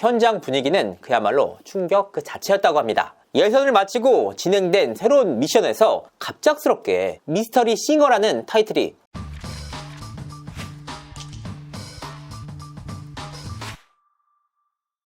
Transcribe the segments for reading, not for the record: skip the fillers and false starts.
현장 분위기는 그야말로 충격 그 자체였다고 합니다. 예선을 마치고 진행된 새로운 미션에서 갑작스럽게 미스터리 싱어라는 타이틀이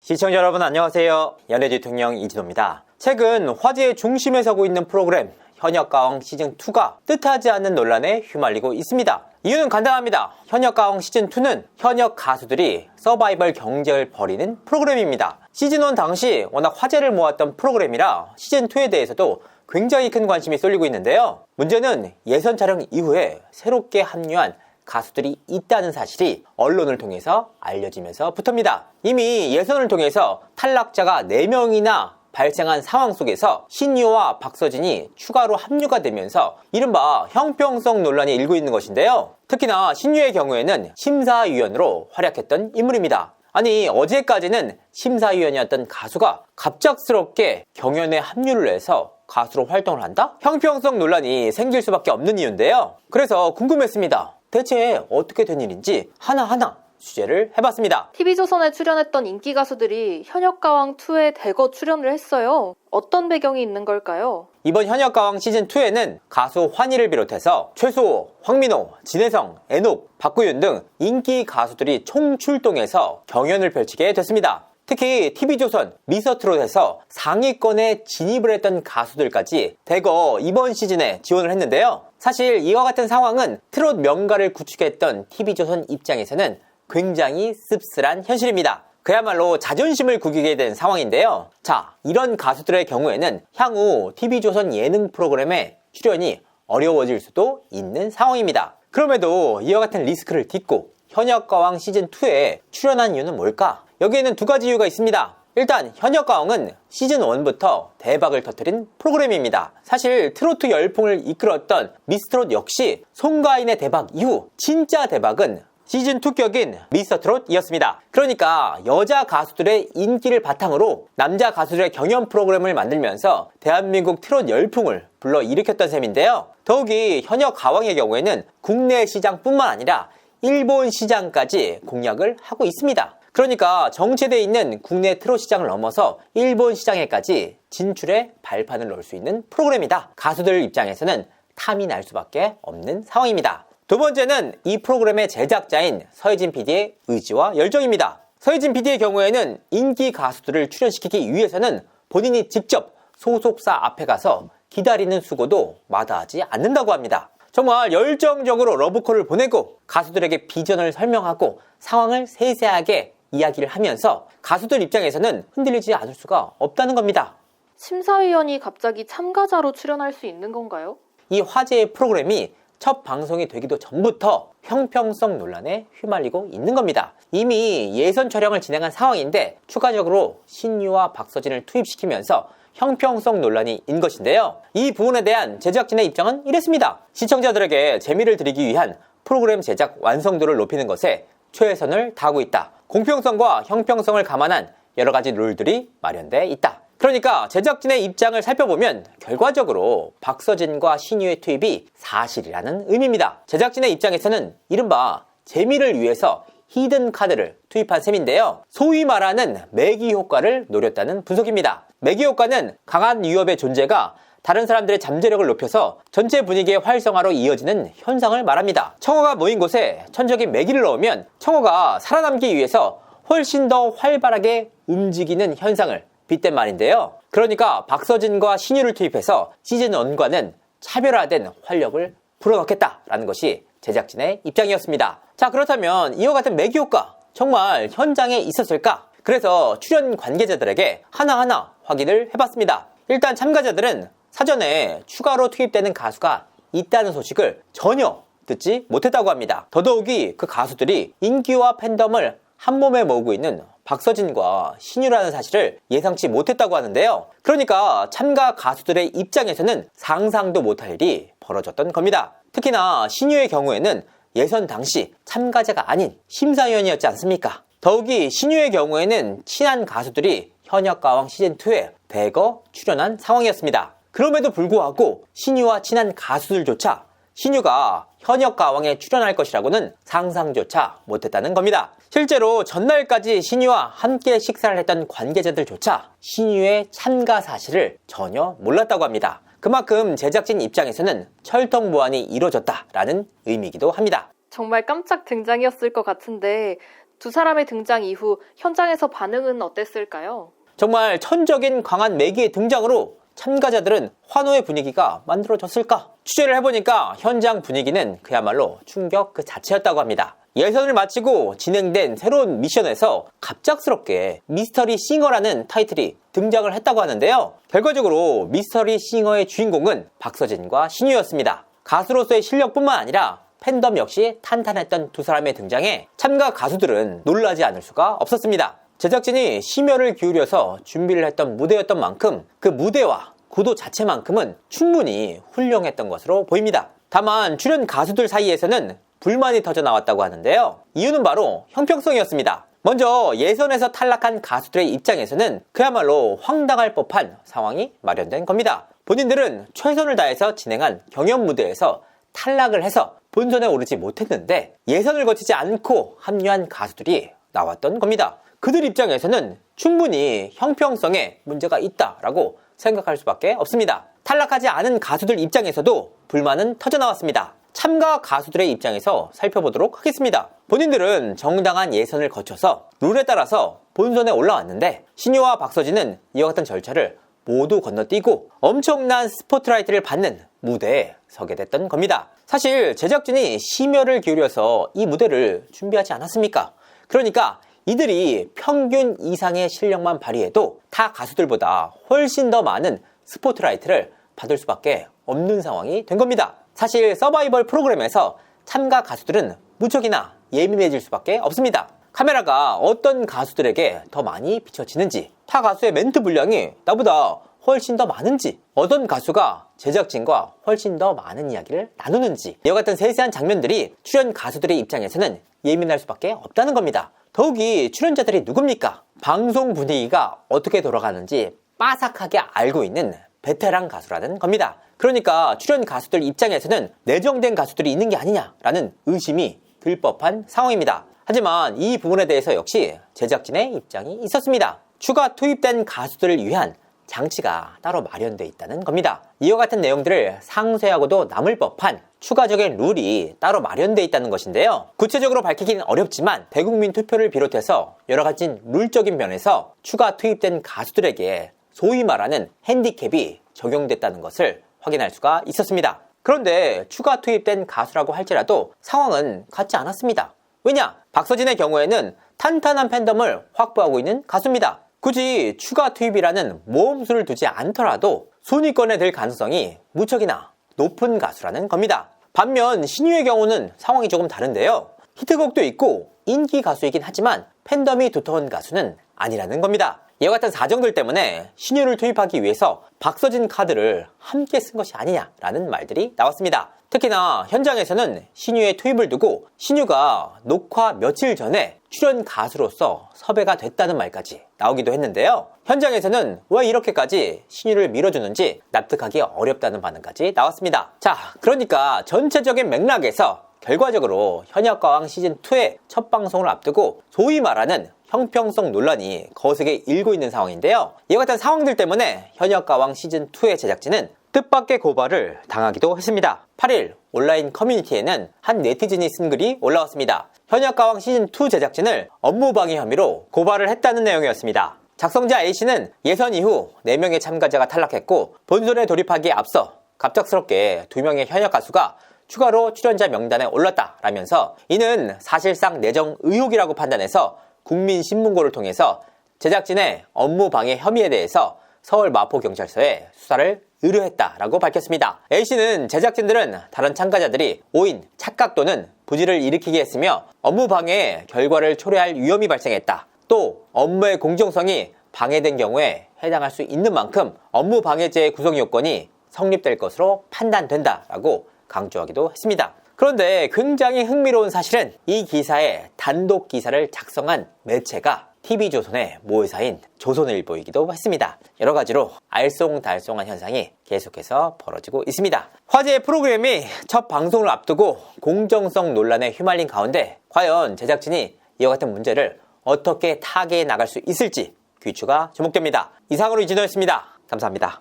시청자 여러분 안녕하세요. 연예지 대통령 이진호입니다. 최근 화제의 중심에 서고 있는 프로그램 현역가왕 시즌2가 뜻하지 않는 논란에 휘말리고 있습니다. 이유는 간단합니다. 현역가왕 시즌2는 현역 가수들이 서바이벌 경쟁을 벌이는 프로그램입니다. 시즌1 당시 워낙 화제를 모았던 프로그램이라 시즌2에 대해서도 굉장히 큰 관심이 쏠리고 있는데요. 문제는 예선 촬영 이후에 새롭게 합류한 가수들이 있다는 사실이 언론을 통해서 알려지면서부터입니다. 이미 예선을 통해서 탈락자가 4명이나 발생한 상황 속에서 신유와 박서진이 추가로 합류가 되면서 이른바 형평성 논란이 일고 있는 것인데요. 특히나 신유의 경우에는 심사위원으로 활약했던 인물입니다. 아니 어제까지는 심사위원이었던 가수가 갑작스럽게 경연에 합류를 해서 가수로 활동을 한다? 형평성 논란이 생길 수밖에 없는 이유인데요. 그래서 궁금했습니다. 대체 어떻게 된 일인지 하나하나 취재를 해봤습니다. TV조선에 출연했던 인기 가수들이 현역가왕2에 대거 출연을 했어요. 어떤 배경이 있는 걸까요? 이번 현역가왕 시즌2에는 가수 환희를 비롯해서 최수호, 황민호, 진혜성, 애녹, 박구윤 등 인기 가수들이 총출동해서 경연을 펼치게 됐습니다. 특히 TV조선, 미스터트롯에서 상위권에 진입을 했던 가수들까지 대거 이번 시즌에 지원을 했는데요. 사실 이와 같은 상황은 트롯 명가를 구축했던 TV조선 입장에서는 굉장히 씁쓸한 현실입니다. 그야말로 자존심을 구기게 된 상황인데요. 자, 이런 가수들의 경우에는 향후 TV조선 예능 프로그램에 출연이 어려워질 수도 있는 상황입니다. 그럼에도 이와 같은 리스크를 딛고 현역가왕 시즌2에 출연한 이유는 뭘까? 여기에는 두 가지 이유가 있습니다. 일단 현역가왕은 시즌1부터 대박을 터뜨린 프로그램입니다. 사실 트로트 열풍을 이끌었던 미스트롯 역시 송가인의 대박 이후 진짜 대박은 시즌2 격인 미스터트롯이었습니다. 그러니까 여자 가수들의 인기를 바탕으로 남자 가수들의 경연 프로그램을 만들면서 대한민국 트롯 열풍을 불러일으켰던 셈인데요. 더욱이 현역 가왕의 경우에는 국내 시장뿐만 아니라 일본 시장까지 공략을 하고 있습니다. 그러니까 정체되어 있는 국내 트롯 시장을 넘어서 일본 시장에까지 진출의 발판을 놓을 수 있는 프로그램이다. 가수들 입장에서는 탐이 날 수밖에 없는 상황입니다. 두 번째는 이 프로그램의 제작자인 서혜진 PD의 의지와 열정입니다. 서혜진 PD의 경우에는 인기 가수들을 출연시키기 위해서는 본인이 직접 소속사 앞에 가서 기다리는 수고도 마다하지 않는다고 합니다. 정말 열정적으로 러브콜을 보내고 가수들에게 비전을 설명하고 상황을 세세하게 이야기를 하면서 가수들 입장에서는 흔들리지 않을 수가 없다는 겁니다. 심사위원이 갑자기 참가자로 출연할 수 있는 건가요? 이 화제의 프로그램이 첫 방송이 되기도 전부터 형평성 논란에 휘말리고 있는 겁니다. 이미 예선 촬영을 진행한 상황인데 추가적으로 신유와 박서진을 투입시키면서 형평성 논란이 인 것인데요. 이 부분에 대한 제작진의 입장은 이랬습니다. 시청자들에게 재미를 드리기 위한 프로그램 제작 완성도를 높이는 것에 최선을 다하고 있다. 공평성과 형평성을 감안한 여러 가지 룰들이 마련되어 있다. 그러니까 제작진의 입장을 살펴보면 결과적으로 박서진과 신유의 투입이 사실이라는 의미입니다. 제작진의 입장에서는 이른바 재미를 위해서 히든 카드를 투입한 셈인데요. 소위 말하는 매기 효과를 노렸다는 분석입니다. 매기 효과는 강한 위협의 존재가 다른 사람들의 잠재력을 높여서 전체 분위기의 활성화로 이어지는 현상을 말합니다. 청어가 모인 곳에 천적인 매기를 넣으면 청어가 살아남기 위해서 훨씬 더 활발하게 움직이는 현상을 빗댄 말인데요. 그러니까 박서진과 신유를 투입해서 시즌1과는 차별화된 활력을 불어넣겠다라는 것이 제작진의 입장이었습니다. 자, 그렇다면 이와 같은 매기 효과 정말 현장에 있었을까? 그래서 출연 관계자들에게 하나하나 확인을 해봤습니다. 일단 참가자들은 사전에 추가로 투입되는 가수가 있다는 소식을 전혀 듣지 못했다고 합니다. 더더욱이 그 가수들이 인기와 팬덤을 한 몸에 모으고 있는 박서진과 신유라는 사실을 예상치 못했다고 하는데요. 그러니까 참가 가수들의 입장에서는 상상도 못할 일이 벌어졌던 겁니다. 특히나 신유의 경우에는 예선 당시 참가자가 아닌 심사위원이었지 않습니까? 더욱이 신유의 경우에는 친한 가수들이 현역가왕 시즌2에 대거 출연한 상황이었습니다. 그럼에도 불구하고 신유와 친한 가수들조차 신유가 현역가왕에 출연할 것이라고는 상상조차 못했다는 겁니다. 실제로 전날까지 신유와 함께 식사를 했던 관계자들조차 신유의 참가 사실을 전혀 몰랐다고 합니다. 그만큼 제작진 입장에서는 철통보안이 이루어졌다라는 의미이기도 합니다. 정말 깜짝 등장이었을 것 같은데 두 사람의 등장 이후 현장에서 반응은 어땠을까요? 정말 천적인 강한 매기의 등장으로 참가자들은 환호의 분위기가 만들어졌을까? 취재를 해보니까 현장 분위기는 그야말로 충격 그 자체였다고 합니다. 예선을 마치고 진행된 새로운 미션에서 갑작스럽게 미스터리 싱어라는 타이틀이 등장을 했다고 하는데요. 결과적으로 미스터리 싱어의 주인공은 박서진과 신유였습니다. 가수로서의 실력뿐만 아니라 팬덤 역시 탄탄했던 두 사람의 등장에 참가 가수들은 놀라지 않을 수가 없었습니다. 제작진이 심혈을 기울여서 준비를 했던 무대였던 만큼 그 무대와 구도 자체만큼은 충분히 훌륭했던 것으로 보입니다. 다만 출연 가수들 사이에서는 불만이 터져 나왔다고 하는데요. 이유는 바로 형평성이었습니다. 먼저 예선에서 탈락한 가수들의 입장에서는 그야말로 황당할 법한 상황이 마련된 겁니다. 본인들은 최선을 다해서 진행한 경연 무대에서 탈락을 해서 본선에 오르지 못했는데 예선을 거치지 않고 합류한 가수들이 나왔던 겁니다. 그들 입장에서는 충분히 형평성에 문제가 있다라고 생각할 수밖에 없습니다. 탈락하지 않은 가수들 입장에서도 불만은 터져나왔습니다. 참가 가수들의 입장에서 살펴보도록 하겠습니다. 본인들은 정당한 예선을 거쳐서 룰에 따라서 본선에 올라왔는데 신유와 박서진은 이와 같은 절차를 모두 건너뛰고 엄청난 스포트라이트를 받는 무대에 서게 됐던 겁니다. 사실 제작진이 심혈을 기울여서 이 무대를 준비하지 않았습니까? 그러니까 이들이 평균 이상의 실력만 발휘해도 타 가수들보다 훨씬 더 많은 스포트라이트를 받을 수밖에 없는 상황이 된 겁니다. 사실 서바이벌 프로그램에서 참가 가수들은 무척이나 예민해질 수밖에 없습니다. 카메라가 어떤 가수들에게 더 많이 비춰지는지, 타 가수의 멘트 분량이 나보다 훨씬 더 많은지, 어떤 가수가 제작진과 훨씬 더 많은 이야기를 나누는지, 이와 같은 세세한 장면들이 출연 가수들의 입장에서는 예민할 수밖에 없다는 겁니다. 더욱이 출연자들이 누굽니까? 방송 분위기가 어떻게 돌아가는지 빠삭하게 알고 있는 베테랑 가수라는 겁니다. 그러니까 출연 가수들 입장에서는 내정된 가수들이 있는 게 아니냐라는 의심이 들 법한 상황입니다. 하지만 이 부분에 대해서 역시 제작진의 입장이 있었습니다. 추가 투입된 가수들을 위한 장치가 따로 마련되어 있다는 겁니다. 이와 같은 내용들을 상쇄하고도 남을 법한 추가적인 룰이 따로 마련되어 있다는 것인데요. 구체적으로 밝히기는 어렵지만 대국민 투표를 비롯해서 여러 가지 룰적인 면에서 추가 투입된 가수들에게 소위 말하는 핸디캡이 적용됐다는 것을 확인할 수가 있었습니다. 그런데 추가 투입된 가수라고 할지라도 상황은 같지 않았습니다. 왜냐? 박서진의 경우에는 탄탄한 팬덤을 확보하고 있는 가수입니다. 굳이 추가 투입이라는 모험수를 두지 않더라도 순위권에 들 가능성이 무척이나 높은 가수라는 겁니다. 반면 신유의 경우는 상황이 조금 다른데요. 히트곡도 있고 인기 가수이긴 하지만 팬덤이 두터운 가수는 아니라는 겁니다. 이와 같은 사정들 때문에 신유를 투입하기 위해서 박서진 카드를 함께 쓴 것이 아니냐라는 말들이 나왔습니다. 특히나 현장에서는 신유의 투입을 두고 신유가 녹화 며칠 전에 출연 가수로서 섭외가 됐다는 말까지 나오기도 했는데요. 현장에서는 왜 이렇게까지 신유를 밀어주는지 납득하기 어렵다는 반응까지 나왔습니다. 자, 그러니까 전체적인 맥락에서 결과적으로 현역가왕 시즌2의 첫 방송을 앞두고 소위 말하는 형평성 논란이 거세게 일고 있는 상황인데요. 이와 같은 상황들 때문에 현역가왕 시즌2의 제작진은 뜻밖의 고발을 당하기도 했습니다. 8일 온라인 커뮤니티에는 한 네티즌이 쓴 글이 올라왔습니다. 현역가왕 시즌2 제작진을 업무방해 혐의로 고발을 했다는 내용이었습니다. 작성자 A씨는 예선 이후 4명의 참가자가 탈락했고 본선에 돌입하기에 앞서 갑작스럽게 2명의 현역 가수가 추가로 출연자 명단에 올랐다라면서 이는 사실상 내정 의혹이라고 판단해서 국민신문고를 통해서 제작진의 업무방해 혐의에 대해서 서울 마포경찰서에 수사를 의뢰했다라고 밝혔습니다. A씨는 제작진들은 다른 참가자들이 오인, 착각 또는 부지를 일으키게 했으며 업무방해의 결과를 초래할 위험이 발생했다. 또 업무의 공정성이 방해된 경우에 해당할 수 있는 만큼 업무방해죄의 구성 요건이 성립될 것으로 판단된다라고 강조하기도 했습니다. 그런데 굉장히 흥미로운 사실은 이 기사의 단독 기사를 작성한 매체가 TV조선의 모회사인 조선일보이기도 했습니다. 여러 가지로 알쏭달쏭한 현상이 계속해서 벌어지고 있습니다. 화제의 프로그램이 첫 방송을 앞두고 공정성 논란에 휘말린 가운데 과연 제작진이 이와 같은 문제를 어떻게 타개해 나갈 수 있을지 귀추가 주목됩니다. 이상으로 이진호였습니다. 감사합니다.